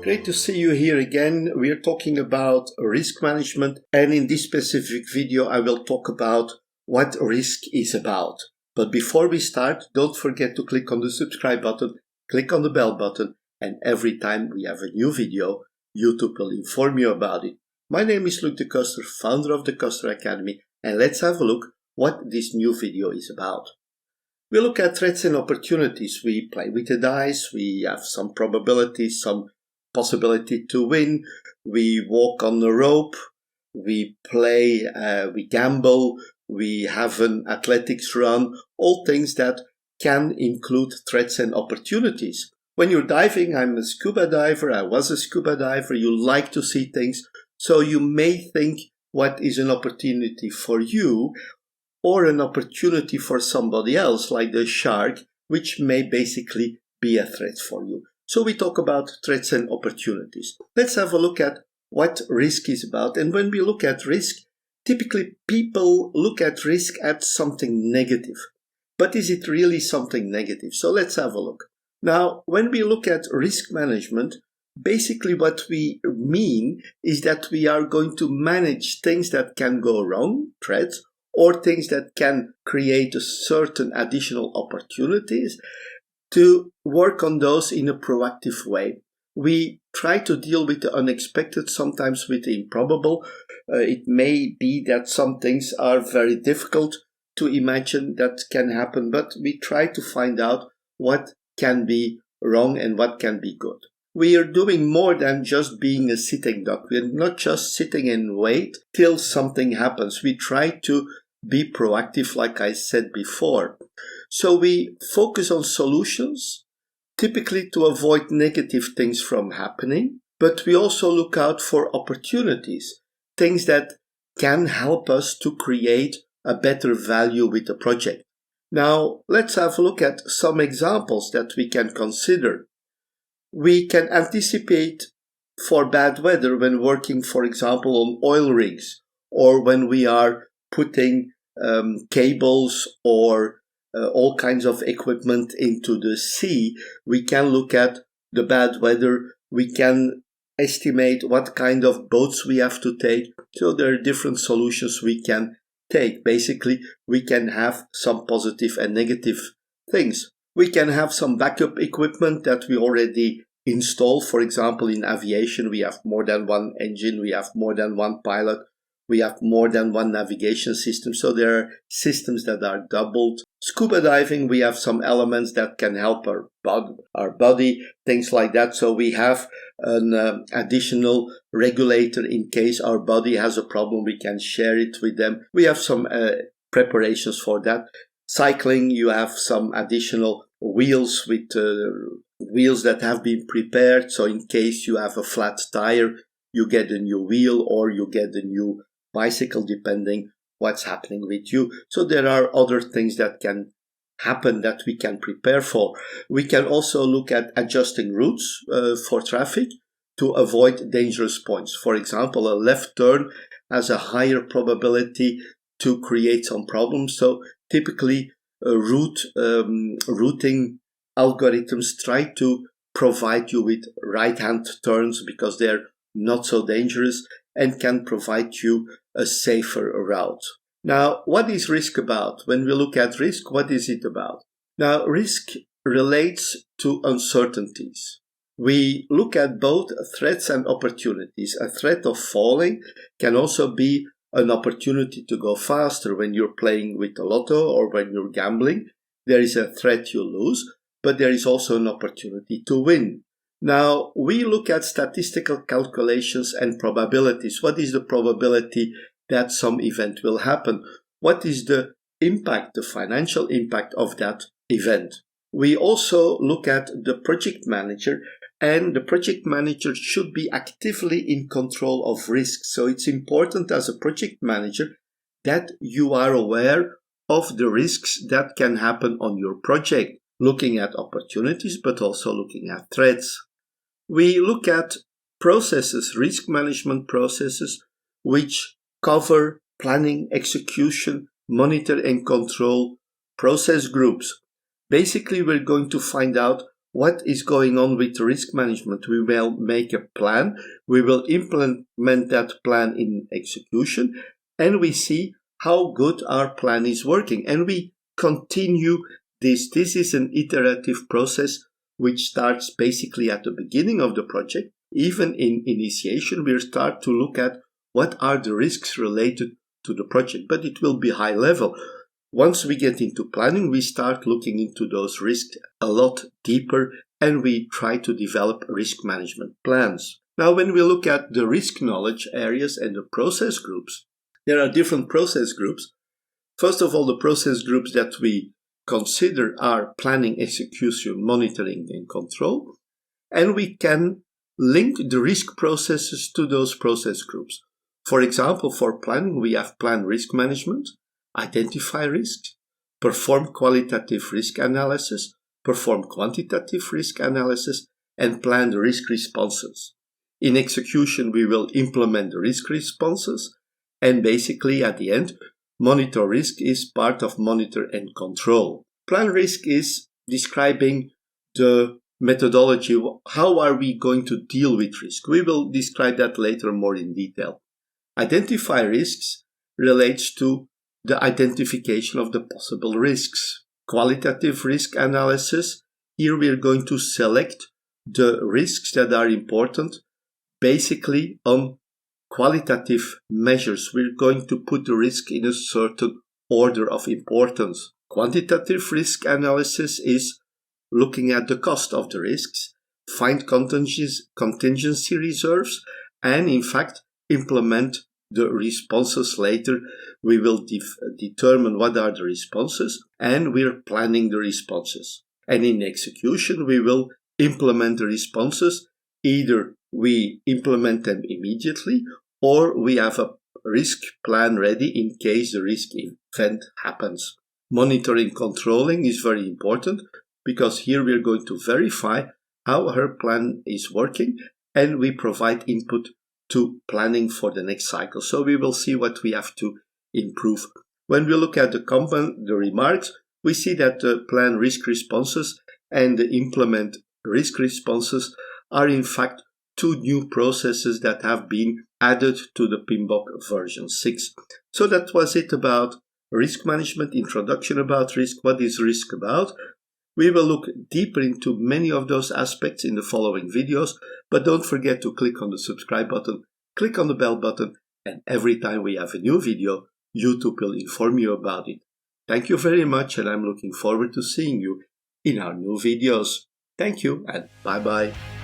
Great to see you here again. We are talking about risk management, and in this specific video I will talk about what risk is about. But before we start, don't forget to click on the subscribe button, click on the bell button, and every time we have a new video, YouTube will inform you about it. My name is Luc de Koster, founder of the Koster Academy, and let's have a look what this new video is about. We look at threats and opportunities. We play with the dice, we have some probabilities, some possibility to win, we walk on the rope, we play, we gamble, we have an athletics run, all things that can include threats and opportunities. When you're diving, I'm a scuba diver, I was a scuba diver, you like to see things, so you may think what is an opportunity for you or an opportunity for somebody else, like the shark, which may basically be a threat for you. So we talk about threats and opportunities. Let's have a look at what risk is about. And when we look at risk, typically people look at risk as something negative. But is it really something negative? So let's have a look. Now, when we look at risk management, basically what we mean is that we are going to manage things that can go wrong, threats, or things that can create a certain additional opportunities, to work on those in a proactive way. We try to deal with the unexpected, sometimes with the improbable. It may be that some things are very difficult to imagine that can happen, but we try to find out what can be wrong and what can be good. We are doing more than just being a sitting duck. We're not just sitting and wait till something happens. We try to be proactive, like I said before. So we focus on solutions, typically to avoid negative things from happening, but we also look out for opportunities, things that can help us to create a better value with the project. Now, let's have a look at some examples that we can consider. We can anticipate for bad weather when working, for example, on oil rigs, or when we are putting cables or all kinds of equipment into the sea. We can look at the bad weather. We can estimate what kind of boats we have to take. So there are different solutions we can take. Basically, we can have some positive and negative things. We can have some backup equipment that we already install. For example, in aviation, we have more than one engine, we have more than one pilot, we have more than one navigation system. So there are systems that are doubled. Scuba diving, we have some elements that can help our body, things like that. So we have an additional regulator in case our body has a problem. We can share it with them. We have some preparations for that. Cycling, you have some additional wheels with wheels that have been prepared. So in case you have a flat tire, you get a new wheel or you get a new bicycle, depending what's happening with you. So there are other things that can happen that we can prepare for. We can also look at adjusting routes for traffic to avoid dangerous points. For example, a left turn has a higher probability to create some problems. So typically routing algorithms try to provide you with right-hand turns because they're not so dangerous and can provide you a safer route. Now, what is risk about? When we look at risk, what is it about? Now, risk relates to uncertainties. We look at both threats and opportunities. A threat of falling can also be an opportunity to go faster. When you're playing with the lotto or when you're gambling, there is a threat you lose, but there is also an opportunity to win. Now, we look at statistical calculations and probabilities. What is the probability that some event will happen? What is the impact, the financial impact of that event? We also look at the project manager, and the project manager should be actively in control of risk. So it's important as a project manager that you are aware of the risks that can happen on your project, looking at opportunities, but also looking at threats. We look at processes, risk management processes, which cover planning, execution, monitor and control process groups. Basically, we're going to find out what is going on with risk management. We will make a plan, we will implement that plan in execution, and we see how good our plan is working. And we continue this. This is an iterative process which starts basically at the beginning of the project. Even in initiation, we start to look at what are the risks related to the project, but it will be high level. Once we get into planning, we start looking into those risks a lot deeper, and we try to develop risk management plans. Now, when we look at the risk knowledge areas and the process groups, there are different process groups. First of all, the process groups that we consider are planning, execution, monitoring, and control. And we can link the risk processes to those process groups. For example, for planning, we have plan risk management, identify risks, perform qualitative risk analysis, perform quantitative risk analysis, and plan the risk responses. In execution, we will implement the risk responses, and basically at the end, monitor risk is part of monitor and control. Plan risk is describing the methodology. How are we going to deal with risk? We will describe that later more in detail. Identify risks relates to the identification of the possible risks. Qualitative risk analysis, here we are going to select the risks that are important basically on qualitative measures. We're going to put the risk in a certain order of importance. Quantitative risk analysis is looking at the cost of the risks, find contingency reserves, and in fact implement the responses later. We will determine what are the responses, and we're planning the responses. And in execution, we will implement the responses. Either we implement them immediately, or we have a risk plan ready in case the risk event happens. Monitoring, controlling is very important, because here we are going to verify how our plan is working, and we provide input to planning for the next cycle. So we will see what we have to improve. When we look at the remarks, we see that the plan risk responses and the implement risk responses are in fact two new processes that have been added to the PMBOK version 6. So that was it about risk management, introduction about risk, what is risk about. We will look deeper into many of those aspects in the following videos, but don't forget to click on the subscribe button, click on the bell button, and every time we have a new video, YouTube will inform you about it. Thank you very much, and I'm looking forward to seeing you in our new videos. Thank you, and bye-bye.